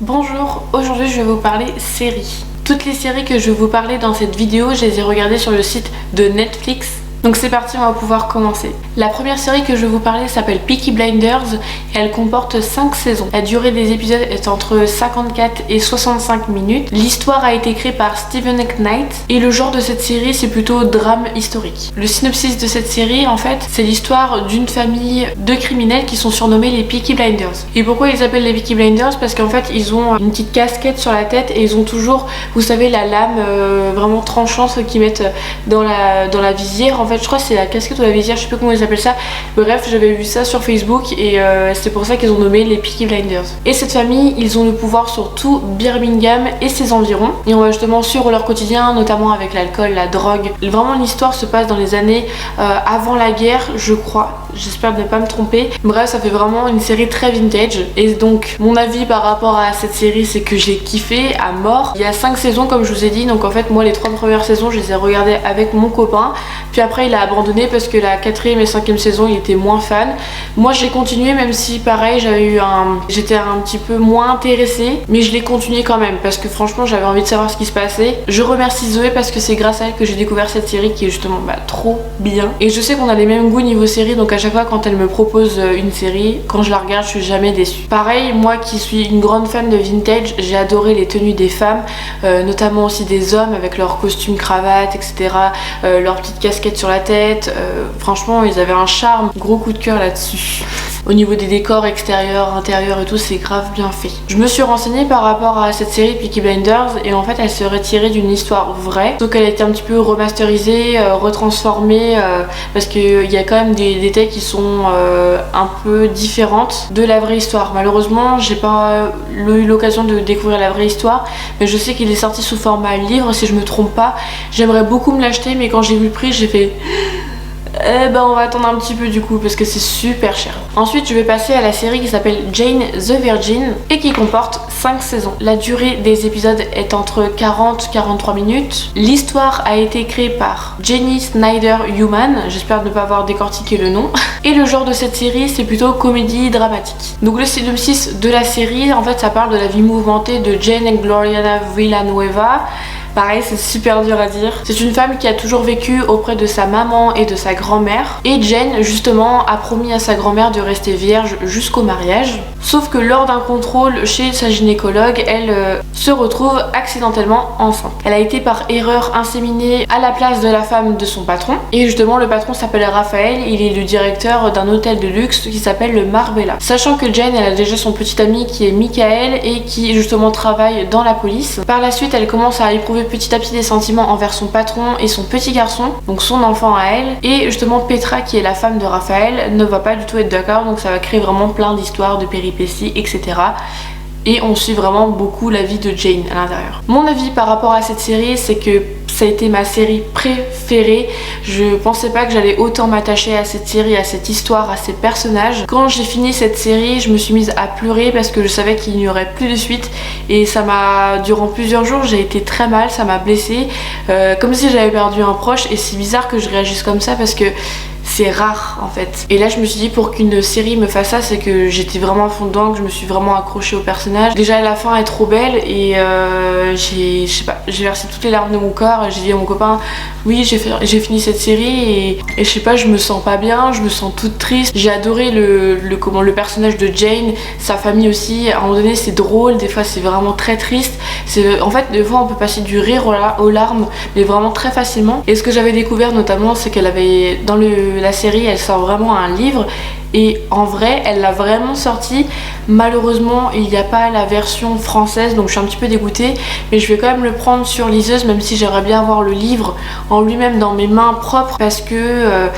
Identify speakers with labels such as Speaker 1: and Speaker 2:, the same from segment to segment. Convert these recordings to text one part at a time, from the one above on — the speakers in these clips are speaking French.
Speaker 1: Bonjour, aujourd'hui je vais vous parler séries. Toutes les séries que je vais vous parler dans cette vidéo, je les ai regardées sur le site de Netflix. Donc c'est parti, on va pouvoir commencer. La première série que je vais vous parler s'appelle Peaky Blinders et elle comporte 5 saisons. La durée des épisodes est entre 54 et 65 minutes. L'histoire a été créée par Steven Knight et le genre de cette série c'est plutôt drame historique. Le synopsis de cette série en fait c'est l'histoire d'une famille de criminels qui sont surnommés les Peaky Blinders. Et pourquoi ils s'appellent les Peaky Blinders? Parce qu'en fait ils ont une petite casquette sur la tête et ils ont toujours, vous savez, la lame vraiment tranchante qu'ils mettent dans la visière. En fait je crois que c'est la casquette ou la visière, je sais plus comment ils appellent ça. Bref, j'avais vu ça sur Facebook et c'est pour ça qu'ils ont nommé les Peaky Blinders. Et cette famille, ils ont le pouvoir sur tout Birmingham et ses environs. Et on va justement suivre leur quotidien, notamment avec l'alcool, la drogue. Vraiment l'histoire se passe dans les années avant la guerre, je crois. J'espère ne pas me tromper. Bref, ça fait vraiment une série très vintage. Et donc, mon avis par rapport à cette série, c'est que j'ai kiffé à mort. Il y a 5 saisons, comme je vous ai dit. Donc en fait, moi, les 3 premières saisons, je les ai regardées avec mon copain. Puis après, il a abandonné parce que la 4e et 5e saison, il était moins fan. Moi, je l'ai continué, même si pareil, j'étais un petit peu moins intéressée. Mais je l'ai continué quand même parce que franchement, j'avais envie de savoir ce qui se passait. Je remercie Zoé parce que c'est grâce à elle que j'ai découvert cette série qui est justement trop bien. Et je sais qu'on a les mêmes goûts niveau série, donc à chaque fois quand elle me propose une série, quand je la regarde, je suis jamais déçue. Pareil, moi qui suis une grande fan de vintage, j'ai adoré les tenues des femmes, notamment aussi des hommes avec leurs costumes, cravates, etc. Leurs petites casquettes sur la tête. Franchement, ils avaient un charme. Gros coup de cœur là-dessus. Au niveau des décors extérieurs, intérieurs et tout, c'est grave bien fait. Je me suis renseignée par rapport à cette série Peaky Blinders et en fait elle serait tirée d'une histoire vraie. Sauf qu'elle a été un petit peu remasterisée, retransformée parce qu'il y a quand même des détails qui sont un peu différentes de la vraie histoire. Malheureusement, j'ai pas eu l'occasion de découvrir la vraie histoire, mais je sais qu'il est sorti sous format livre si je me trompe pas. J'aimerais beaucoup me l'acheter, mais quand j'ai vu le prix, j'ai fait... on va attendre un petit peu du coup parce que c'est super cher. Ensuite je vais passer à la série qui s'appelle Jane the Virgin et qui comporte 5 saisons. La durée des épisodes est entre 40 et 43 minutes. L'histoire a été créée par Jenny Snyder Human, j'espère ne pas avoir décortiqué le nom. Et le genre de cette série c'est plutôt comédie dramatique. Donc le synopsis de la série en fait ça parle de la vie mouvementée de Jane Gloriana Villanueva. Pareil, c'est super dur à dire. C'est une femme qui a toujours vécu auprès de sa maman et de sa grand-mère. Et Jane, justement, a promis à sa grand-mère de rester vierge jusqu'au mariage. Sauf que lors d'un contrôle chez sa gynécologue, elle se retrouve accidentellement enceinte. Elle a été par erreur inséminée à la place de la femme de son patron. Et justement, le patron s'appelle Raphaël. Il est le directeur d'un hôtel de luxe qui s'appelle le Marbella. Sachant que Jane, elle a déjà son petit ami qui est Michael et qui justement travaille dans la police. Par la suite, elle commence à éprouver petit à petit des sentiments envers son patron et son petit garçon, donc son enfant à elle. Et justement Petra, qui est la femme de Raphaël, ne va pas du tout être d'accord, donc ça va créer vraiment plein d'histoires, de péripéties, etc. Et on suit vraiment beaucoup la vie de Jane à l'intérieur. Mon avis par rapport à cette série, c'est que ça a été ma série préférée. Je pensais pas que j'allais autant m'attacher à cette série, à cette histoire, à ces personnages. Quand j'ai fini cette série, je me suis mise à pleurer parce que je savais qu'il n'y aurait plus de suite. Et ça m'a, durant plusieurs jours, j'ai été très mal, ça m'a blessée. Comme si j'avais perdu un proche. Et c'est bizarre que je réagisse comme ça parce que c'est rare en fait. Et là je me suis dit pour qu'une série me fasse ça, c'est que j'étais vraiment à fond dedans, que je me suis vraiment accrochée au personnage. Déjà la fin est trop belle et j'ai versé toutes les larmes de mon corps. J'ai dit à mon copain oui j'ai fini cette série et je sais pas, je me sens pas bien, je me sens toute triste. J'ai adoré le personnage de Jane, sa famille aussi. À un moment donné c'est drôle, des fois c'est vraiment très triste. En fait des fois on peut passer du rire aux larmes, mais vraiment très facilement. Et ce que j'avais découvert notamment c'est qu'elle avait dans la série elle sort vraiment un livre et en vrai elle l'a vraiment sorti. Malheureusement il n'y a pas la version française donc je suis un petit peu dégoûtée, mais je vais quand même le prendre sur liseuse, même si j'aimerais bien avoir le livre en lui-même dans mes mains propres parce que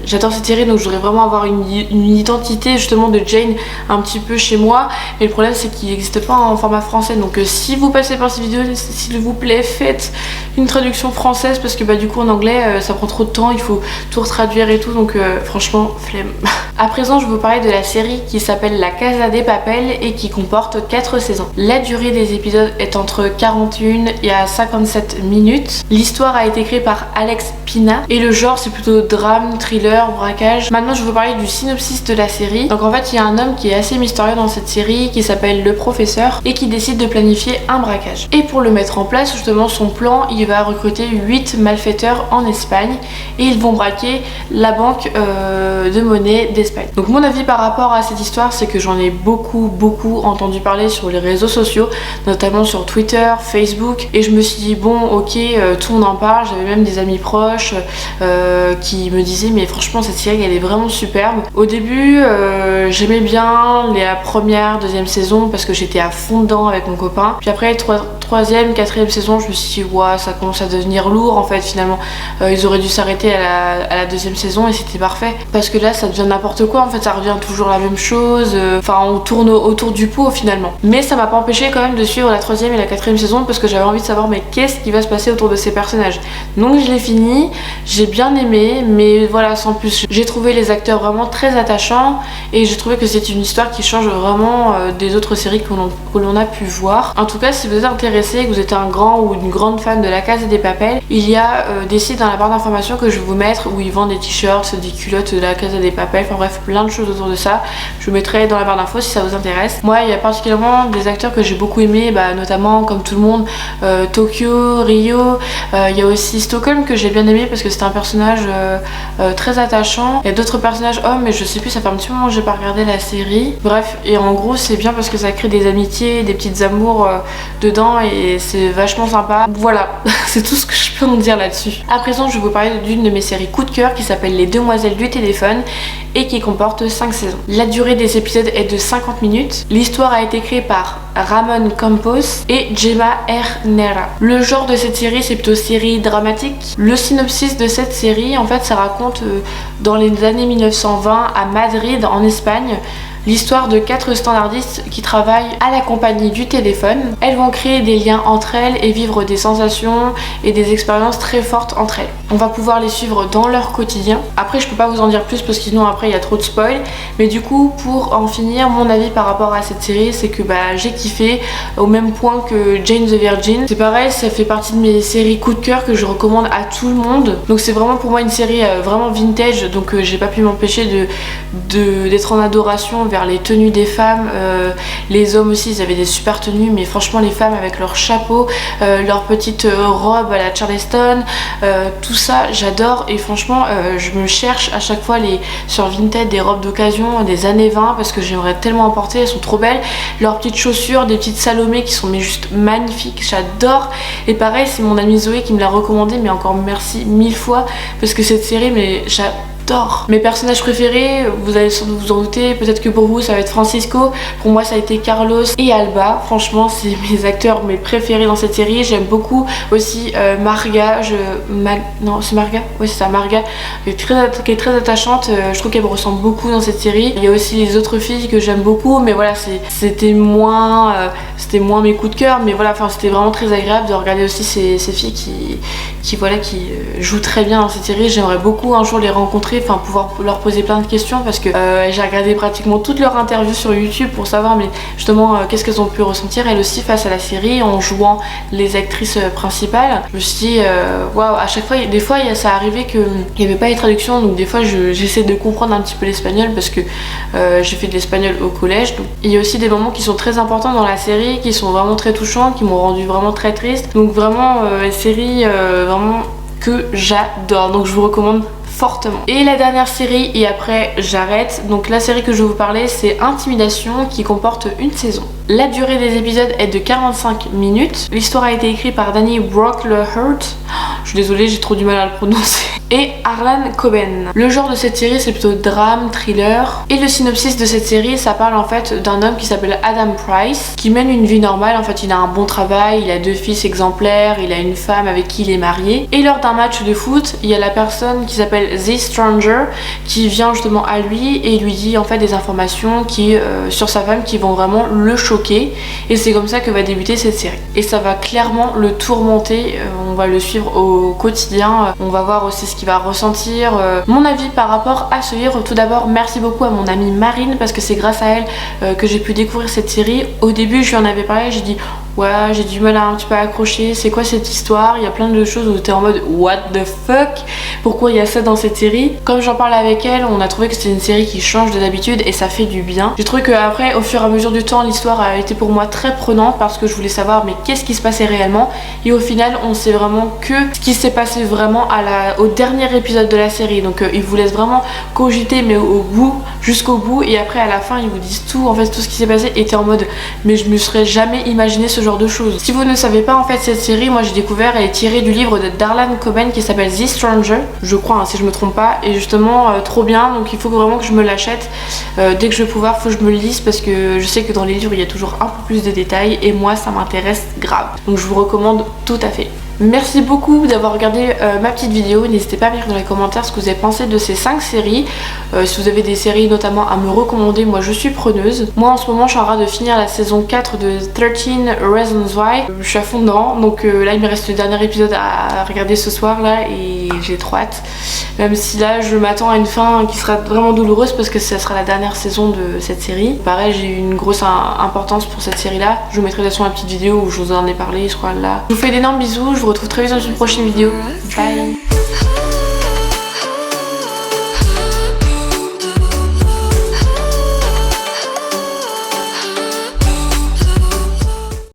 Speaker 1: j'adore cette série, donc je voudrais vraiment avoir une identité justement de Jane un petit peu chez moi. Mais le problème c'est qu'il n'existe pas en format français, donc si vous passez par cette vidéo, s'il vous plaît faites une traduction française parce que du coup en anglais ça prend trop de temps, il faut tout retraduire et tout, donc franchement flemme. À présent, je vais vous parler de la série qui s'appelle La Casa de Papel et qui comporte 4 saisons. La durée des épisodes est entre 41 et 57 minutes. L'histoire a été créée par Alex Pina et le genre c'est plutôt drame, thriller, braquage. Maintenant, je vais vous parler du synopsis de la série. Donc en fait, il y a un homme qui est assez mystérieux dans cette série qui s'appelle le professeur et qui décide de planifier un braquage. Et pour le mettre en place, justement, son plan, il va recruter 8 malfaiteurs en Espagne et ils vont braquer la banque de monnaie d'Espagne. Donc mon avis par rapport à cette histoire, c'est que j'en ai beaucoup entendu parler sur les réseaux sociaux, notamment sur Twitter, Facebook, et je me suis dit bon ok, tout le monde en parle. J'avais même des amis proches qui me disaient mais franchement cette série elle est vraiment superbe. Au début j'aimais bien la première, deuxième saison parce que j'étais à fond dedans avec mon copain, puis après troisième, quatrième saison je me suis dit ouais ça commence à devenir lourd en fait finalement. Ils auraient dû s'arrêter à la deuxième saison et c'était parfait parce que là ça devient n'importe quoi en fait, ça revient toujours la même chose, enfin on tourne autour du pot finalement. Mais ça m'a pas empêché quand même de suivre la troisième et la quatrième saison parce que j'avais envie de savoir mais qu'est-ce qui va se passer autour de ces personnages. Donc je l'ai fini, j'ai bien aimé, mais voilà sans plus. J'ai trouvé les acteurs vraiment très attachants et j'ai trouvé que c'est une histoire qui change vraiment des autres séries que l'on a pu voir. En tout cas si vous êtes intéressé, que vous êtes un grand ou une grande fan de La Casa de Papel, il y a des sites dans la barre d'informations que je vais vous mettre où ils vendent des t-shirts, des culottes de La Casa de Papel, enfin bref plein de choses autour de ça. Je vous mettrai dans la barre d'infos si ça vous intéresse. Moi il y a particulièrement des acteurs que j'ai beaucoup aimé, notamment comme tout le monde Tokyo, Rio, il y a aussi Stockholm que j'ai bien aimé parce que c'est un personnage très attachant. Il y a d'autres personnages hommes mais je sais plus, ça fait un petit moment que j'ai pas regardé la série. Bref, et en gros c'est bien parce que ça crée des amitiés, des petites amours dedans et c'est vachement sympa. Voilà, c'est tout ce que je peux en dire là-dessus. À présent je vais vous parler d'une de mes séries coup de cœur qui s'appelle Les Demoiselles du téléphone et qui comporte 5 saisons. La durée des épisodes est de 50 minutes. L'histoire a été créée par Ramon Campos et Gemma Hernera. Le genre de cette série c'est plutôt série dramatique. Le synopsis de cette série en fait ça raconte dans les années 1920 à Madrid en Espagne l'histoire de 4 standardistes qui travaillent à la compagnie du téléphone. Elles vont créer des liens entre elles et vivre des sensations et des expériences très fortes entre elles. On va pouvoir les suivre dans leur quotidien. Après je peux pas vous en dire plus parce que sinon après il y a trop de spoil. Mais du coup pour en finir, mon avis par rapport à cette série c'est que j'ai kiffé au même point que Jane the Virgin. C'est pareil, ça fait partie de mes séries coup de cœur que je recommande à tout le monde. Donc c'est vraiment pour moi une série vraiment vintage, donc j'ai pas pu m'empêcher d'être en adoration vers les tenues des femmes. Les hommes aussi ils avaient des super tenues, mais franchement les femmes avec leurs chapeaux, leurs petites robes à la Charleston, tout ça j'adore. Et franchement je me cherche à chaque fois sur Vinted des robes d'occasion des années 20 parce que j'aimerais tellement en porter, elles sont trop belles. Leurs petites chaussures, des petites Salomé qui sont mais juste magnifiques, j'adore. Et pareil c'est mon amie Zoé qui me l'a recommandé, mais encore merci 1000 fois parce que cette série mais j'adore. Mes personnages préférés, vous allez sans doute vous en douter, peut-être que pour vous ça va être Francisco, pour moi ça a été Carlos et Alba. Franchement c'est mes acteurs mes préférés dans cette série. J'aime beaucoup aussi Marga, non c'est Marga, oui c'est ça, Marga qui est très attachante. Je trouve qu'elle me ressemble beaucoup dans cette série. Il y a aussi les autres filles que j'aime beaucoup, mais voilà c'était moins mes coups de cœur, mais voilà c'était vraiment très agréable de regarder aussi ces filles qui jouent très bien dans cette série. J'aimerais beaucoup un jour les rencontrer, pouvoir leur poser plein de questions parce que j'ai regardé pratiquement toutes leurs interviews sur YouTube pour savoir mais justement qu'est-ce qu'elles ont pu ressentir elles aussi face à la série en jouant les actrices principales. Je me suis dit waouh, à chaque fois, des fois ça arrivait qu'il n'y avait pas les traductions, donc des fois j'essaie de comprendre un petit peu l'espagnol parce que j'ai fait de l'espagnol au collège. Donc il y a aussi des moments qui sont très importants dans la série, qui sont vraiment très touchants, qui m'ont rendu vraiment très triste. Donc vraiment une série vraiment que j'adore, donc je vous recommande fortement. Et la dernière série, et après j'arrête, donc la série que je vais vous parler c'est Intimidation qui comporte une saison. La durée des épisodes est de 45 minutes. L'histoire a été écrite par Danny Brocklehurst. Je suis désolée, j'ai trop du mal à le prononcer. Et Harlan Coben. Le genre de cette série c'est plutôt drame, thriller. Et le synopsis de cette série ça parle en fait d'un homme qui s'appelle Adam Price qui mène une vie normale. En fait il a un bon travail, il a 2 fils exemplaires, il a une femme avec qui il est marié. Et lors d'un match de foot il y a la personne qui s'appelle The Stranger qui vient justement à lui et lui dit en fait des informations sur sa femme qui vont vraiment le choquer. Et c'est comme ça que va débuter cette série. Et ça va clairement le tourmenter, on va le suivre au quotidien, on va voir aussi ce qu'il va ressentir, mon avis par rapport à ce livre. Tout d'abord, merci beaucoup à mon amie Marine parce que c'est grâce à elle que j'ai pu découvrir cette série. Au début je lui en avais parlé, j'ai dit ouais j'ai du mal à un petit peu accrocher, c'est quoi cette histoire, il y a plein de choses où t'es en mode what the fuck, pourquoi il y a ça dans cette série. Comme j'en parle avec elle, on a trouvé que c'était une série qui change de d'habitude et ça fait du bien. J'ai trouvé qu'après au fur et à mesure du temps l'histoire a été pour moi très prenante parce que je voulais savoir mais qu'est-ce qui se passait réellement, et au final on sait vraiment que ce qui s'est passé vraiment au dernier épisode de la série. Donc ils vous laissent vraiment cogiter mais au bout, jusqu'au bout, et après à la fin ils vous disent tout, en fait tout ce qui s'est passé, et t'es en mode mais je me serais jamais imaginé ce genre de choses. Si vous ne savez pas, en fait cette série moi j'ai découvert, elle est tirée du livre de Darlan Coben qui s'appelle The Stranger, je crois hein, si je me trompe pas, et justement trop bien, donc il faut vraiment que je me l'achète dès que je vais pouvoir, faut que je me le lise parce que je sais que dans les livres il y a toujours un peu plus de détails et moi ça m'intéresse grave, donc je vous recommande tout à fait. Merci beaucoup d'avoir regardé ma petite vidéo. N'hésitez pas à me dire dans les commentaires ce que vous avez pensé de ces 5 séries. Si vous avez des séries notamment à me recommander, moi je suis preneuse. Moi en ce moment je suis en train de finir la saison 4 de 13 Reasons Why. Je suis à fond dedans, donc là il me reste le dernier épisode à regarder ce soir là et j'ai trop hâte. Même si là je m'attends à une fin qui sera vraiment douloureuse parce que ça sera la dernière saison de cette série. Pareil, j'ai eu une grosse importance pour cette série là. Je vous mettrai de toute façon la petite vidéo où je vous en ai parlé, je crois là. Je vous fais d'énormes bisous, je vous retrouve très vite dans une prochaine vidéo. Bye.